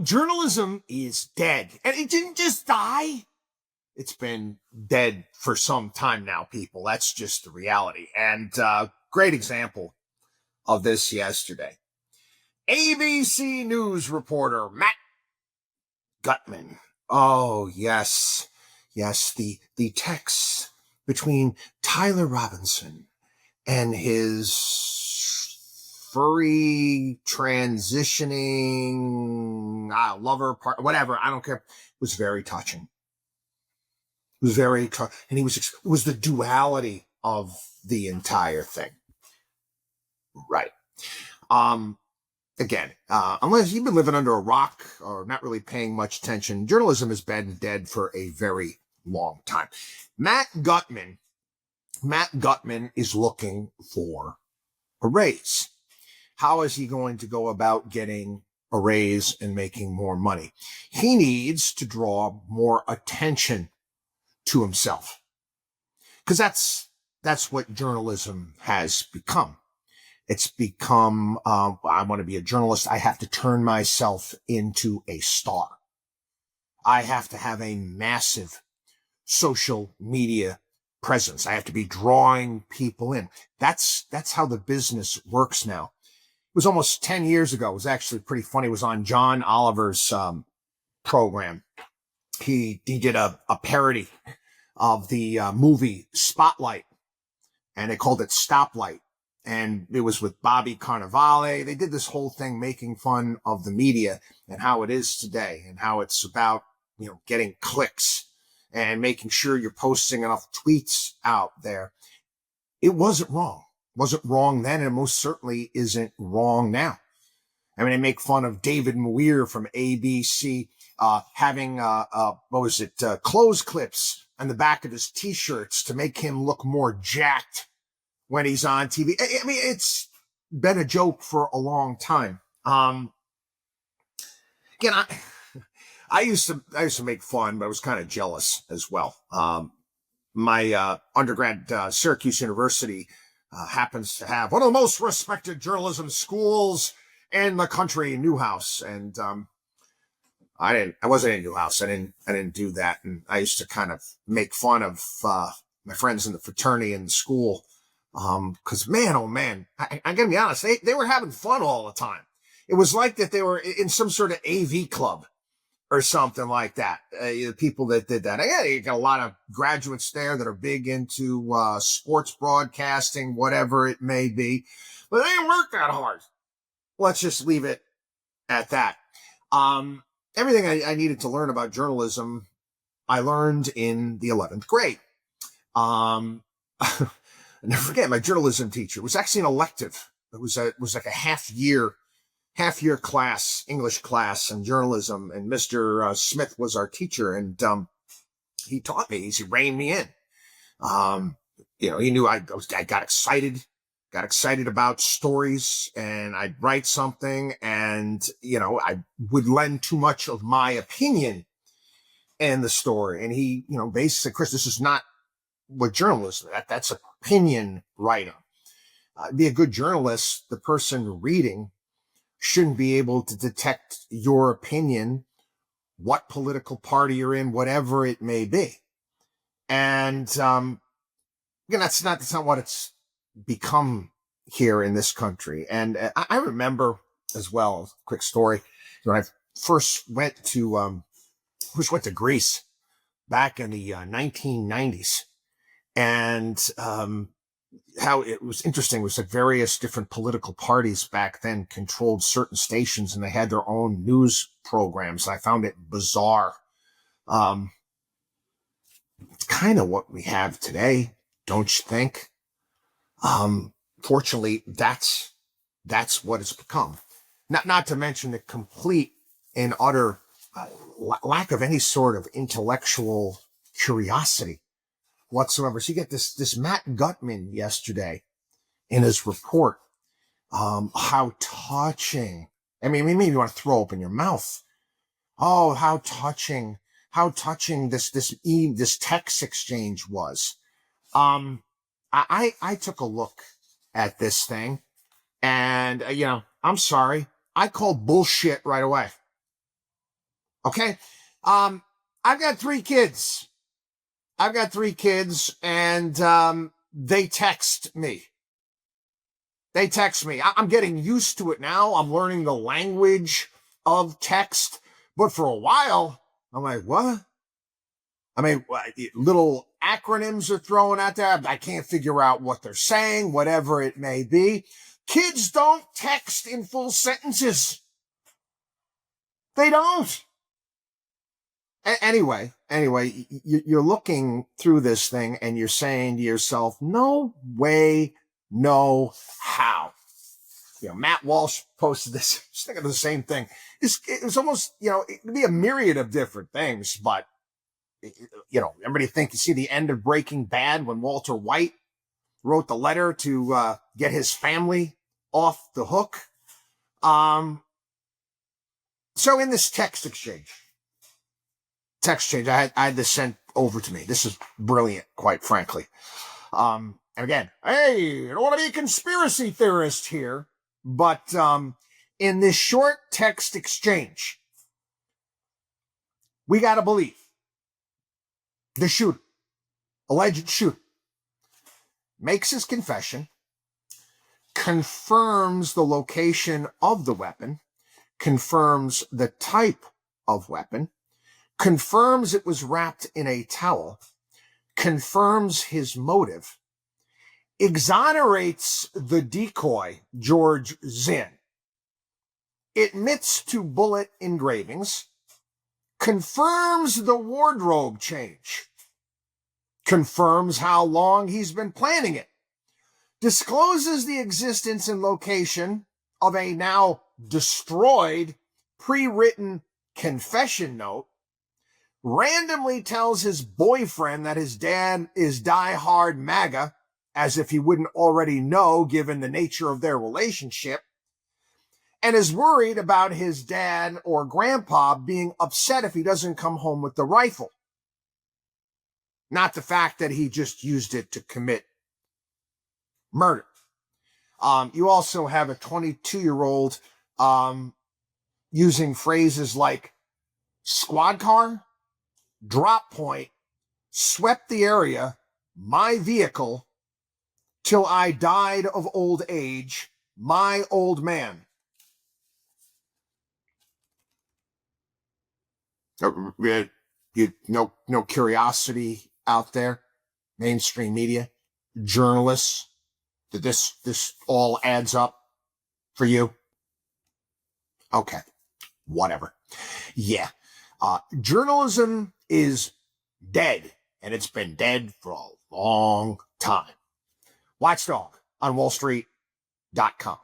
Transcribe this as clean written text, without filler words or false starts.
Journalism is dead. And it didn't just die. It's been dead for some time now, people. That's just the reality. And great example of this yesterday. ABC News reporter Matt Gutman. Oh, yes. Yes, the text between Tyler Robinson and his furry transitioning lover part, whatever, I don't care, was very touching. It was very and it was the duality of the entire thing. Right. Again, unless you've been living under a rock or not really paying much attention, journalism has been dead for a very long time. Matt Gutman is looking for a raise. How is he going to go about getting a raise and making more money? He needs to draw more attention to himself, because that's what journalism has become. It's become, I want to be a journalist. I have to turn myself into a star. I have to have a massive social media presence. I have to be drawing people in. That's how the business works now. It was almost 10 years ago. It was actually pretty funny. It was on John Oliver's program. He did a parody of the movie Spotlight, and they called it Stoplight. And it was with Bobby Cannavale. They did this whole thing making fun of the media and how it is today and how it's about, getting clicks and making sure you're posting enough tweets out there. It wasn't wrong. It wasn't wrong then, and it most certainly isn't wrong now. I mean, they make fun of David Muir from ABC having, clothes clips on the back of his T-shirts to make him look more jacked when he's on TV. I mean, it's been a joke for a long time. Again, I used to make fun, but I was kind of jealous as well. My undergrad, Syracuse University, happens to have one of the most respected journalism schools in the country, Newhouse, and I wasn't in Newhouse. I didn't do that, and I used to kind of make fun of my friends in the fraternity and the school. Cause man, oh man, I gotta be honest, they were having fun all the time. It was like that they were in some sort of AV club or something like that. The people that did that. Yeah, you got a lot of graduates there that are big into, sports broadcasting, whatever it may be, but they didn't work that hard. Let's just leave it at that. Everything I needed to learn about journalism, I learned in the 11th grade. I never forget, my journalism teacher, it was actually an elective. It was like a half year class, English class and journalism. And Mr. Smith was our teacher, and he taught me. He reined me in. He knew I got excited about stories, and I'd write something, and I would lend too much of my opinion in the story. And he, basically said, Chris, this is not what journalism, that's opinion writing. Be a good journalist, the person reading shouldn't be able to detect your opinion, what political party you're in, whatever it may be. And that's not what it's become here in this country. And I remember as well, quick story, when I first went to Greece back in the 1990s. And how it was interesting was that various different political parties back then controlled certain stations, and they had their own news programs. I found it bizarre. It's kind of what we have today, don't you think? Fortunately, that's what it's become. Not to mention the complete and utter lack of any sort of intellectual curiosity whatsoever. So you get this Matt Gutman yesterday in his report. How touching. I mean, maybe you want to throw open your mouth. Oh, how touching this text exchange was. I took a look at this thing, and I'm sorry, I called bullshit right away. Okay. I've got 3 kids. And they text me. I'm getting used to it now. I'm learning the language of text. But for a while, I'm like, what? I mean, little acronyms are thrown out there. I can't figure out what they're saying, whatever it may be. Kids don't text in full sentences. They don't. Anyway, you're looking through this thing and you're saying to yourself, no way, no how. Matt Walsh posted this. I was thinking of the same thing. It was almost, it could be a myriad of different things, but, everybody you see the end of Breaking Bad when Walter White wrote the letter to get his family off the hook. So in this text exchange, I had this sent over to me. This is brilliant, quite frankly. And again, hey, I don't want to be a conspiracy theorist here, but in this short text exchange, we got to believe the shooter, alleged shooter, makes his confession, confirms the location of the weapon, confirms the type of weapon, confirms it was wrapped in a towel, confirms his motive, exonerates the decoy, George Zinn, admits to bullet engravings, confirms the wardrobe change, confirms how long he's been planning it, discloses the existence and location of a now destroyed pre-written confession note, randomly tells his boyfriend that his dad is die-hard MAGA, as if he wouldn't already know given the nature of their relationship, and is worried about his dad or grandpa being upset if he doesn't come home with the rifle. Not the fact that he just used it to commit murder. You also have a 22-year-old using phrases like squad car, drop point, swept the area, my vehicle, till I died of old age, my old man. No curiosity out there, mainstream media, journalists, that this all adds up for you? Okay, whatever. Yeah, journalism is dead, and it's been dead for a long time. WatchDog on WallStreet.com.